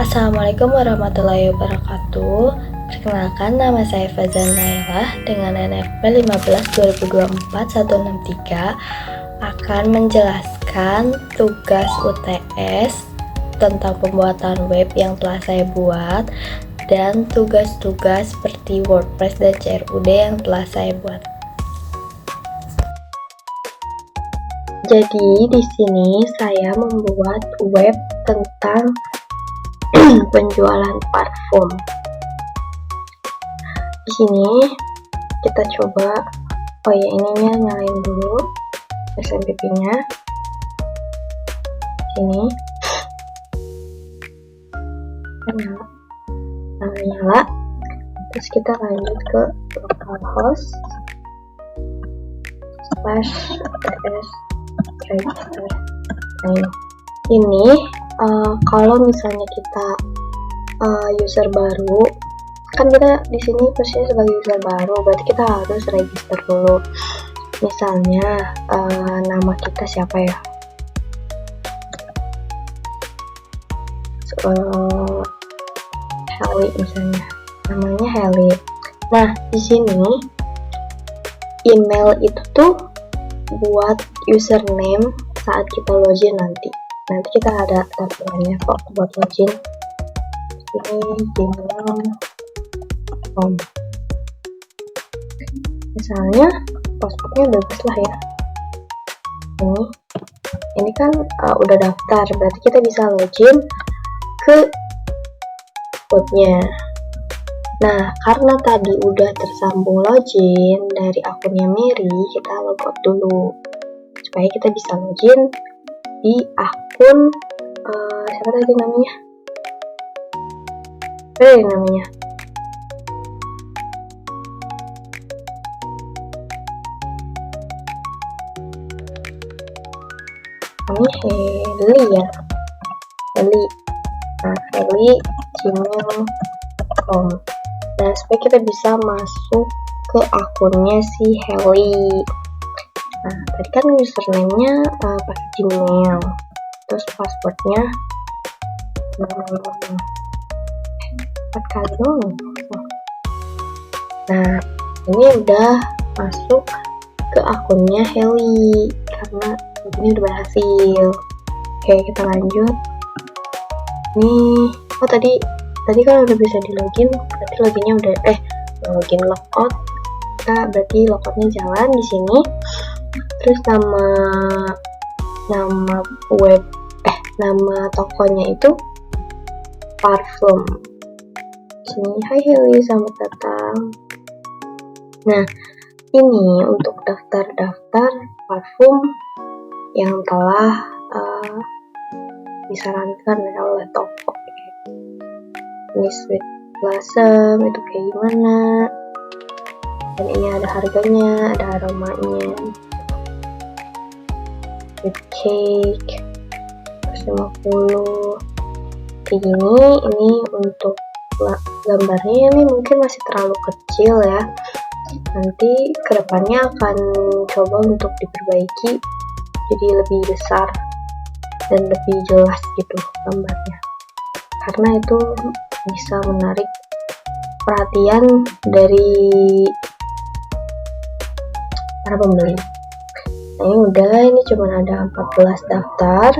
Assalamualaikum warahmatullahi wabarakatuh. Perkenalkan, nama saya Fazan Nailah dengan NFP 15/2024-163 akan menjelaskan tugas UTS tentang pembuatan web yang telah saya buat dan tugas-tugas seperti WordPress dan CRUD yang telah saya buat. Jadi di sini saya membuat web tentang penjualan parfum. Di sini kita coba, ininya nyalain dulu SMPP-nya. Sini nyala. Terus kita lanjut ke localhost /ts register. Nah, ini kalau misalnya kita user baru, kan kita di sini posisinya sebagai user baru, berarti kita harus register dulu. Misalnya nama kita siapa ya? Heli misalnya, namanya Heli. Nah, di sini email itu tuh buat username saat kita login nanti kita ada tampilannya kok buat login. Ini gmail.com, misalnya passwordnya bebas lah ya. Ini kan udah daftar, berarti kita bisa login ke webnya. Nah, karena tadi udah tersambung login dari akunnya Mary, kita logout dulu supaya kita bisa login di akun siapa tadi namanya? Namanya Heli ya, Heli. Nah, Heli gmail.com. Nah, supaya kita bisa masuk ke akunnya si Heli. Nah, tadi kan username-nya pakai Gmail, terus passwordnya 4 kali dong. Nah, ini udah masuk ke akunnya Heli karena ini udah berhasil. Oke, kita lanjut. Nih, tadi kan udah bisa di login, berarti loginnya udah login logout. Nah, berarti logoutnya jalan di sini. Terus nama tokonya itu parfum. Sini, hai Heli, selamat datang. Nah, ini untuk daftar parfum yang telah disarankan oleh toko. Ini Sweet Blossom, itu kayak gimana? Dan ini ada harganya, ada aromanya. Sweet Cake 150. Kayak gini. Ini untuk gambarnya ini mungkin masih terlalu kecil ya. Nanti kedepannya akan coba untuk diperbaiki jadi lebih besar dan lebih jelas gitu gambarnya, karena itu bisa menarik perhatian dari para pembeli. Nah, ini cuma ada 14 daftar.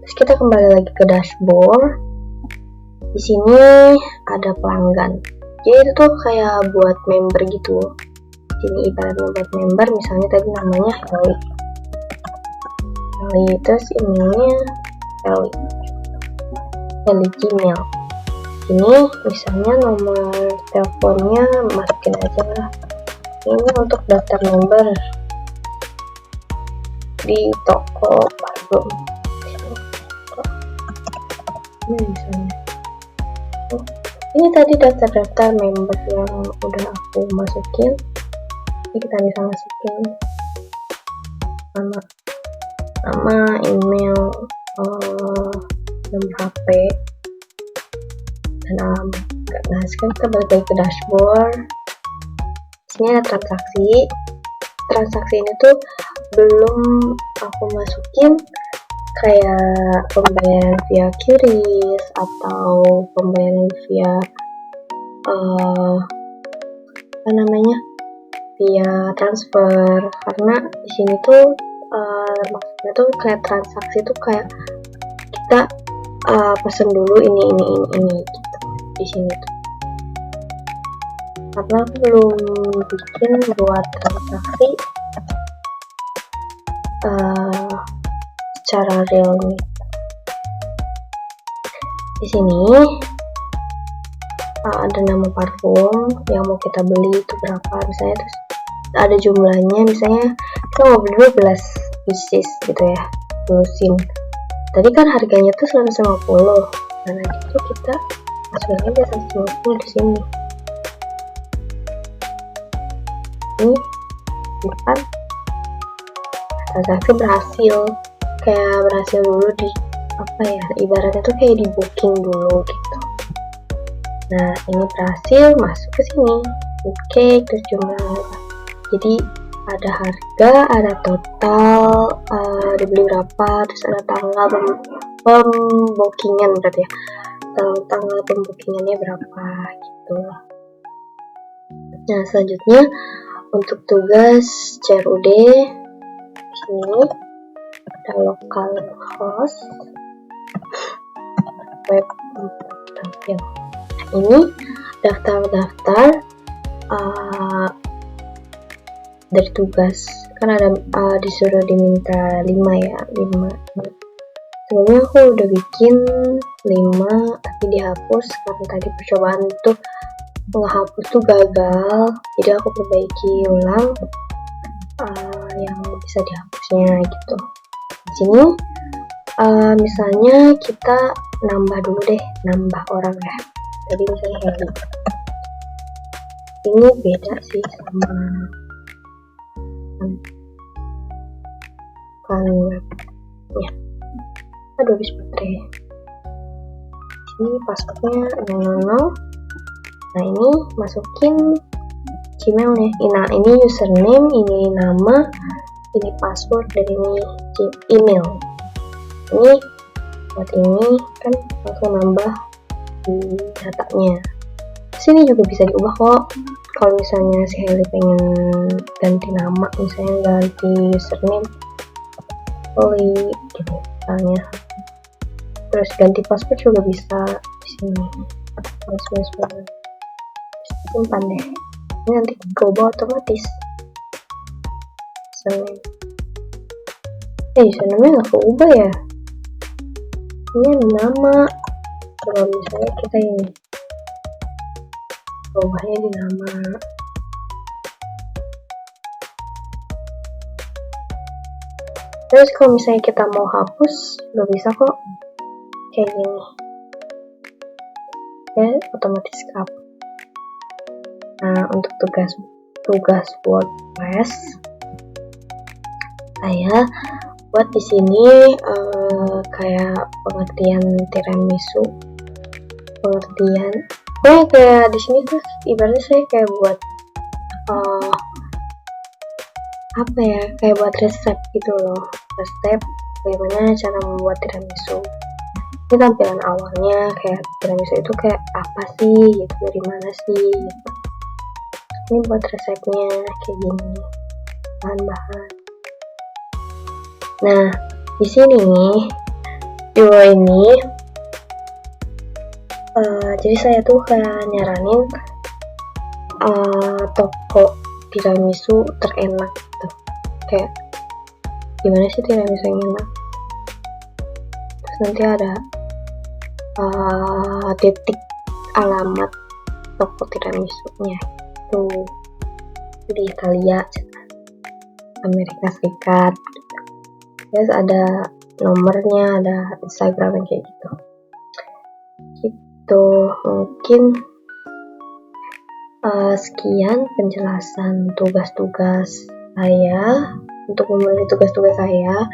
Terus kita kembali lagi ke dashboard. Di sini ada pelanggan. Jadi itu tuh kayak buat member gitu. Sini ibaratnya buat member, misalnya tadi namanya Heli. Terus emailnya Heli Gmail. Ini misalnya nomor teleponnya masukin aja lah. Ini untuk daftar member di toko parfum. Misalnya. Ini tadi daftar member yang udah aku masukin. Ini kita bisa masukin nama, email, nomor HP, dan alamat. Nah, sekarang kita balik lagi ke dashboard. Sini ada transaksi ini tuh belum aku masukin kayak pembayaran via QRIS atau pembayaran via via transfer, karena di sini tuh maksudnya tuh kayak transaksi tuh kayak kita pesen dulu ini gitu di sini tuh. Karena aku belum bikin buat transaksi secara real nih. Di sini ada nama parfum yang mau kita beli itu berapa misalnya, terus ada jumlahnya, misalnya kita mau beli 12 pieces gitu ya, lusin. Tadi kan harganya tuh 150, nah nanti tuh kita masukin aja 150 di sini. Ini bukan transaksi berhasil, kayak berhasil dulu di ibaratnya tuh kayak di booking dulu gitu. Nah ini berhasil masuk ke sini, oke, terus jumlah. Jadi ada harga, ada total dibeli berapa, terus ada tanggal pembookingan berarti ya, tanggal pembookingannya berapa gitu. Nah selanjutnya untuk tugas CRUD di sini ada local host web tampil. Ini daftar-daftar dari tugas, kan ada disuruh diminta 5 ya, 5. Sebelumnya aku udah bikin 5 tapi dihapus karena tadi percobaan untuk menghapus tuh gagal, jadi aku perbaiki ulang yang bisa dihapusnya gitu. Di sini misalnya kita nambah dulu deh, nambah orang ya. Tadi misalnya Heli, ini beda sih sama kan ya. Aduh habis baterai. Ini passwordnya 00. Nah ini masukin Gmail nih. Nah ini username, ini nama, ini password, dan ini email. Ini buat ini kan langsung nambah di datanya. Sini juga bisa diubah kok. Kalau misalnya si Heli pengen ganti nama, misalnya ganti username Oli gitu misalnya. Terus ganti password juga bisa di sini. Simpan deh. Ini nanti keubah otomatis. Username nggak keubah ya? Ini nama. Kalau misalnya kita ini ubahnya di nama. Terus kalau misalnya kita mau hapus, udah bisa kok kayak gini ya, otomatis hapus. Nah untuk tugas WordPress saya buat di sini kayak pengertian tiramisu, kayak di sini tuh ibaratnya saya kayak buat kayak buat resep gitu loh, resep bagaimana cara membuat tiramisu. Ini tampilan awalnya kayak tiramisu itu kayak apa sih gitu, dari mana sih gitu. Ini buat resepnya kayak gini, bahan-bahan. Nah di sini nih ini jadi saya tuh kayak nyaranin toko tiramisu terenak gitu. Kayak gimana sih tiramisu yang enak, terus nanti ada titik alamat toko tiramisunya itu di Italia, Amerika Serikat. Terus ada nomornya, ada Instagram kayak gitu. Mungkin sekian penjelasan tugas-tugas saya untuk memenuhi tugas-tugas saya,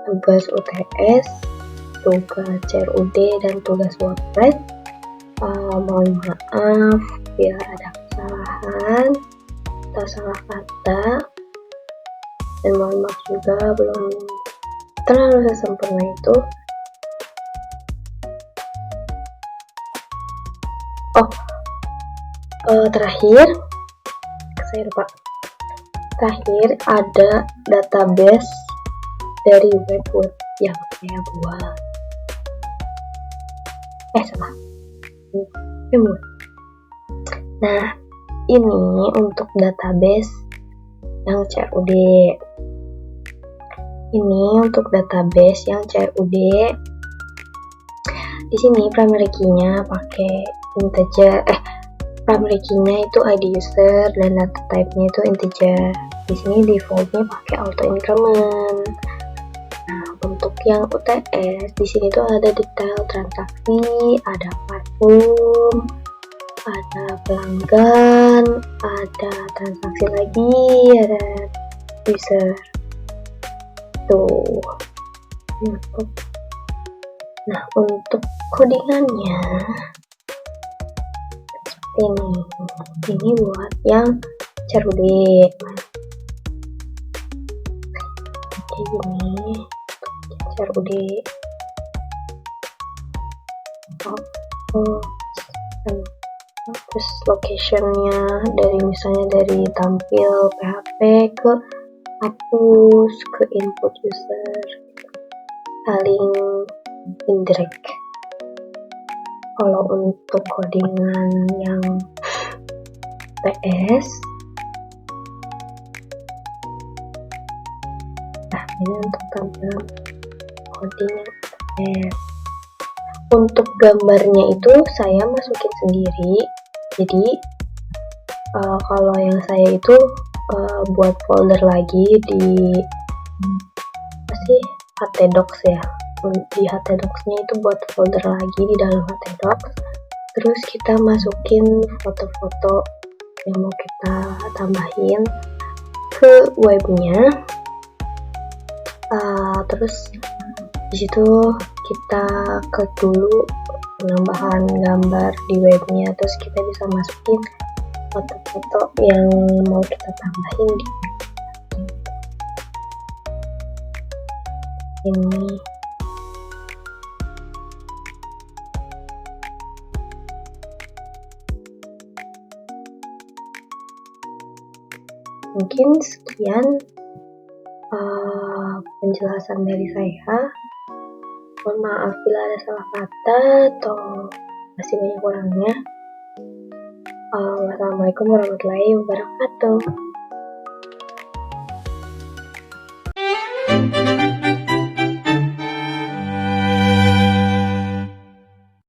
tugas UTS, tugas CRUD, dan tugas WordPress. Mohon maaf bila ada kesalahan atau salah kata, dan mohon maaf juga belum terlalu sesempurna itu. Terakhir saya lupa, terakhir ada database dari web yang saya buat. Salah. Nah, ini untuk database yang CRUD. Ini untuk database yang CRUD. Di sini primary key-nya pakai integer. Primary key-nya itu ID user dan data type-nya itu integer. Di sini default-nya pakai auto increment. Nah, untuk yang UTS di sini tuh ada detail transaksi, ada platform, ada pelanggan, ada transaksi lagi, ada user. Tuh. Nah, untuk codingannya ini buat yang CRUD. Kayak gini, CRUD. Terus locationnya misalnya dari tampil PHP ke hapus ke input user, saling indirect. Kalau untuk codingan yang PS, nah ini untuk tampilan coding PS. Untuk gambarnya itu saya masukin sendiri. Jadi kalau yang saya itu buat folder lagi di htdocs ya. Di htdocs-nya itu buat folder lagi di dalam htdocs. Terus kita masukin foto-foto yang mau kita tambahin ke webnya. Terus di situ kita klik dulu penambahan gambar di webnya, terus kita bisa masukin foto-foto yang mau kita tambahin di ini. Mungkin sekian penjelasan dari saya. Mohon maaf bila ada salah kata atau masih banyak kurangnya. Wassalamualaikum warahmatullahi wabarakatuh.